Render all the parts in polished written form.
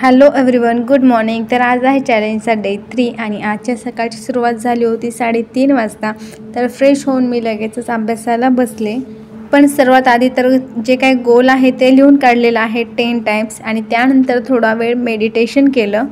Hello everyone, good morning. तर आज आहे चॅलेंजचा डे 3 आणि आजच्या सकाळची सुरुवात झाली होती 3:30 वाजता. तर फ्रेश होऊन मी लगेचच अभ्यासाला बसले. पण सर्वात आधी तर जे काही गोल आहे ते लिहून काढलेलं आहे 10 टाइम्स आणि त्यानंतर थोडा वेळ मेडिटेशन केलं.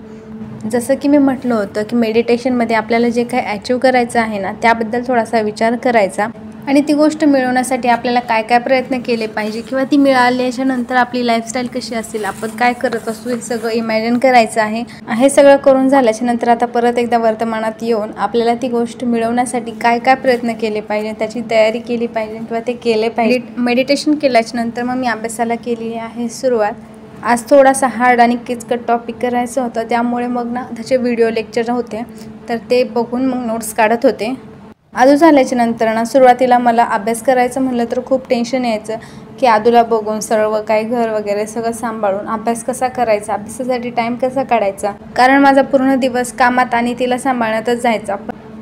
जसं की मी म्हटलं होतं की मेडिटेशनमध्ये आपल्याला जे काही अचीव करायचं आहे ना, त्याबद्दल थोडासा विचार करायचा आणि ती गोष्ट मिळवण्यासाठी आपल्याला काय काय प्रयत्न केले पाहिजे किंवा ती मिळाल्याच्या नंतर आपली लाईफस्टाईल कशी असेल, आपण काय करत असतो, हे सगळं इमॅजिन करायचं आहे. हे सगळं करून झाल्याच्या नंतर आता परत एकदा वर्तमानात येऊन आपल्याला ती गोष्ट मिळवण्यासाठी काय काय प्रयत्न केले पाहिजे, त्याची तयारी केली पाहिजे किंवा ते केले पाहिजे. मेडिटेशन केल्याच्या नंतर मग मी अभ्यासाला केली आहे सुरुवात. आज थोडासा हार्ड आणि किचकट टॉपिक करायचं होतं, त्यामुळे मग ना त्याचे व्हिडिओ लेक्चर होते, तर ते बघून मग नोट्स काढत होते. आदू झाल्याच्या नंतर ना सुरुवातीला मला अभ्यास करायचं म्हणलं तर खूप टेन्शन यायचं की आदूला बघून सर्व काही घर वगैरे सगळं सांभाळून अभ्यास कसा करायचा, अभ्यासासाठी टाईम कसा काढायचा, कारण माझा पूर्ण दिवस कामात आणि तिला सांभाळण्यातच जायचा.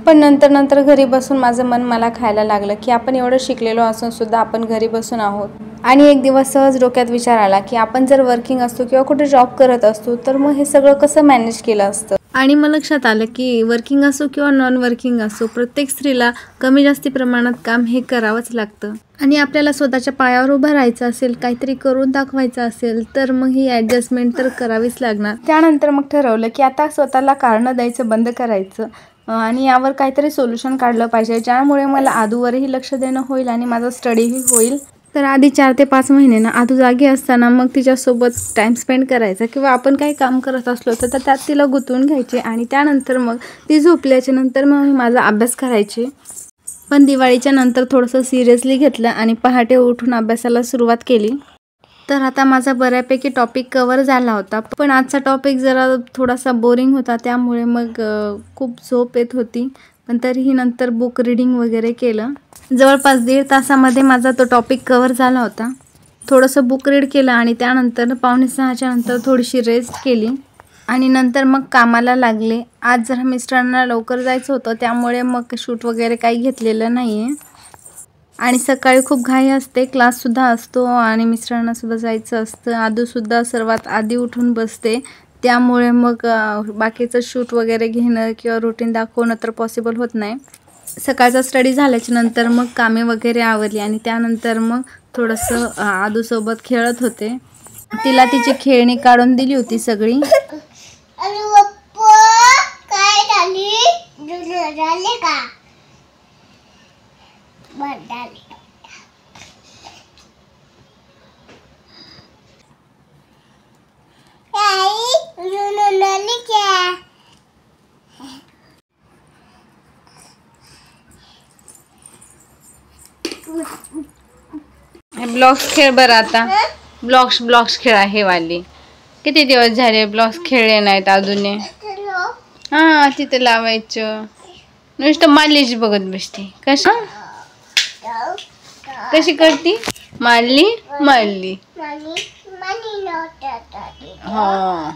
पण नंतर घरी बसून माझं मन मला खायला लागलं की आपण एवढं शिकलेलो असून सुद्धा आपण घरी बसून आहोत. आणि एक दिवस सहज डोक्यात विचार आला की आपण जर वर्किंग असतो किंवा कुठे जॉब करत असतो तर मग हे सगळं कसं मॅनेज केलं असतं. आणि मग लक्षात आलं की वर्किंग असो किंवा नॉन वर्किंग असो, प्रत्येक स्त्रीला कमी जास्ती प्रमाणात काम हे करावंच लागतं. आणि आपल्याला स्वतःच्या पायावर उभं राहायचं असेल, काहीतरी करून दाखवायचं असेल तर मग ही ॲडजस्टमेंट तर करावीच लागणार. त्यानंतर मग ठरवलं की आता स्वतःला कारणं द्यायचं बंद करायचं आणि यावर काहीतरी सोल्युशन काढलं पाहिजे, ज्यामुळे मला आदूवरही लक्ष देणं होईल आणि माझा स्टडीही होईल. तर आधी 4 ते 5 महिने ना आदू जागी असताना मग तिच्यासोबत टाईम स्पेंड करायचा किंवा आपण काही काम करत असलो तर त्यात तिला गुंतवून घ्यायचे आणि त्यानंतर मग ती झोपल्याच्या नंतर मग मी माझा अभ्यास करायचे. पण दिवाळीच्या नंतर थोडंसं सिरियसली घेतलं आणि पहाटे उठून अभ्यासाला सुरुवात केली. तर आता माझा बऱ्यापैकी टॉपिक कव्हर झाला होता, पण आजचा टॉपिक जरा थोडासा बोरिंग होता, त्यामुळे मग खूप झोप येत होती. पण तरीही नंतर बुक रीडिंग वगैरे केलं. जवळपास 1.5 तासामध्ये माझा तो टॉपिक कव्हर झाला होता. थोडंसं बुक रीड केलं आणि त्यानंतर 5:45च्या नंतर थोडीशी रेस्ट केली आणि नंतर मग कामाला लागले. आज जरा मिस्टरांना लवकर जायचं होतं, त्यामुळे मग शूट वगैरे काही घेतलेलं नाही आहे. आणि सकाळी खूप घाई असते, क्लाससुद्धा असतो आणि मिस्टरांनासुद्धा जायचं असतं. आदूसुद्धा सर्वात आधी उठून बसते, त्यामुळे मग बाकीचं शूट वगैरे घेणं किंवा रुटीन दाखवणं तर पॉसिबल होत नाही. सकाळचा स्टडी झाल्याच्या नंतर मग कामे वगैरे आवरली आणि त्यानंतर मग थोडंसं आदूसोबत खेळत होते. तिला तिची खेळणी काढून दिली होती सगळी. ब्लॉक्स खेळ बरं आता. ब्लॉक्स खेळा हे वाली. किती दिवस झाले ब्लॉक्स खेळले नाहीत अजून. हां, तिथं लावायचं. नुसतं मारलीच बघत बसते. कशी करती? मारली. हा,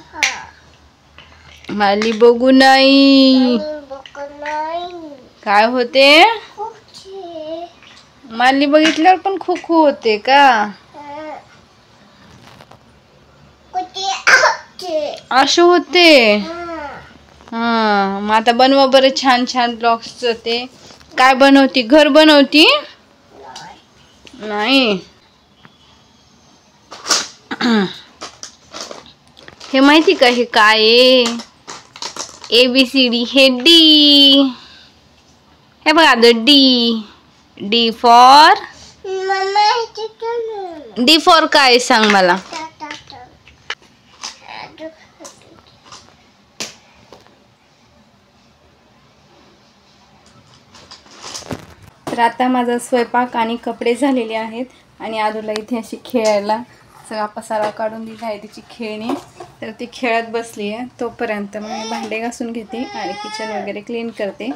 मारली बघू नाही. काय होते? मारली बघितल्यावर पण खो होते का? असं होते. हा, मग आता बनवा बरं छान छान ब्लॉक्स. ते काय बनवती? घर बनवती? नाही. हे माहिती का हे काय आहे? ABCD हे डी. हे बघा डी फॉर काय सांग मला. तर आता माझा स्वयंपाक आणि कपडे झालेले आहेत आणि आदूला इथे अशी खेळायला सगळा पसारा काढून दिला आहे तिची खेळणी. तर ती खेळत बसली आहे. तोपर्यंत मग मी भांडे घासून घेते आणि किचन वगैरे क्लीन करते.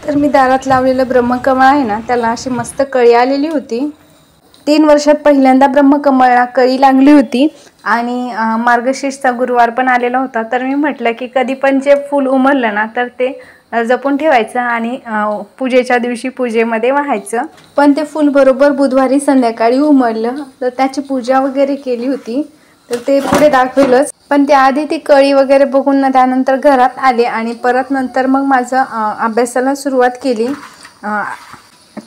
तर मी दारात लावलेलं ब्रह्मकमळ आहे ना, त्याला अशी मस्त कळी आलेली होती. 3 वर्षात पहिल्यांदा ब्रह्मकमळाला कळी लागली होती आणि मार्गशीर्षचा गुरुवार पण आलेला होता. तर मी म्हटलं की कधी पण जे फूल उमललं ना तर ते जपून ठेवायचं आणि पूजेच्या दिवशी पूजेमध्ये वाहायचं. पण ते फूल बरोबर बुधवारी संध्याकाळी उमललं, तर त्याची पूजा वगैरे केली होती. तर ते पुढे दाखवेलच. पण त्याआधी ती कळी वगैरे बघून ना त्यानंतर घरात आले आणि परत नंतर मग माझं अभ्यासाला सुरुवात केली.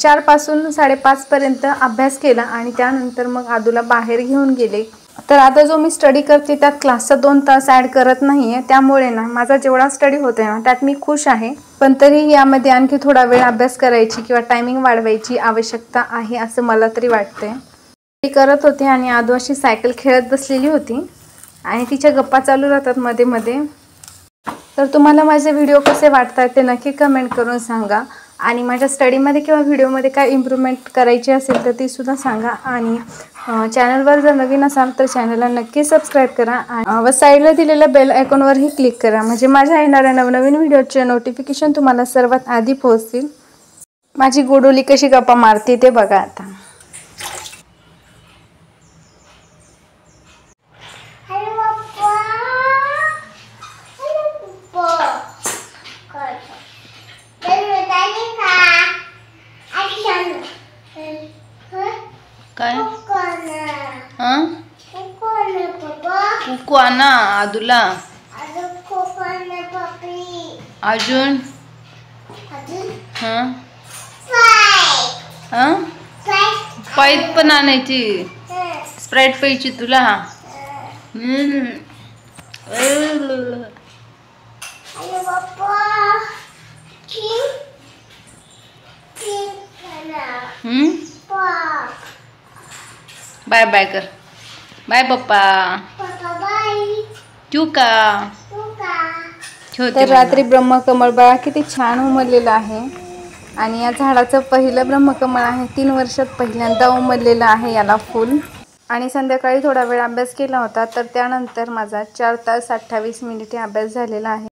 4 पासून 5:30 पर्यंत अभ्यास केला आणि त्यानंतर मग आदूला बाहेर घेऊन गेले. तर आता जो मी स्टडी करते त्यात क्लासचा 2 तास ॲड करत नाही आहे, त्यामुळे ना माझा जेवढा स्टडी होतोय ना त्यात मी खुश आहे. पण तरी यामध्ये आणखी थोडा वेळ अभ्यास करायची किंवा टायमिंग वाढवायची आवश्यकता आहे असं मला तरी वाटतंय. स्टडी करत होते आणि आदू अशी सायकल खेळत बसलेली होती आणि तिच्या गप्पा चालू राहतात मध्ये मध्ये. तर तुम्हाला माझे व्हिडिओ कसे वाटतात ते नक्की कमेंट करून सांगा आणि माझ्या स्टडीमध्ये किंवा व्हिडिओमध्ये काय इम्प्रूव्हमेंट करायची असेल तर ती सुद्धा सांगा. आणि चॅनलवर जर नवीन असाल तर चॅनलला नक्की सबस्क्राईब करा व साईडला दिलेल्या बेल आयकॉनवरही क्लिक करा, म्हणजे माझ्या येणाऱ्या नवनवीन व्हिडिओचे नोटिफिकेशन तुम्हाला सर्वात आधी पोहोचतील. माझी गोडोली कशी गप्पा मारते ते बघा आता. काय कुकू आणा आदूला. अजून पाईप पण आणायची, स्प्राईट प्यायची तुला. बाय बाय कर. बाय पप्पा. ठेवू का? तर रात्री ब्रह्मकमळ बघा किती छान उमललेलं आहे आणि या झाडाचं पहिलं ब्रह्मकमळ आहे. 3 वर्षात पहिल्यांदा उमललेलं आहे याला फूल. आणि संध्याकाळी थोडा वेळ अभ्यास केला होता, तर त्यानंतर माझा 4 तास 28 मिनिटे अभ्यास झालेला आहे.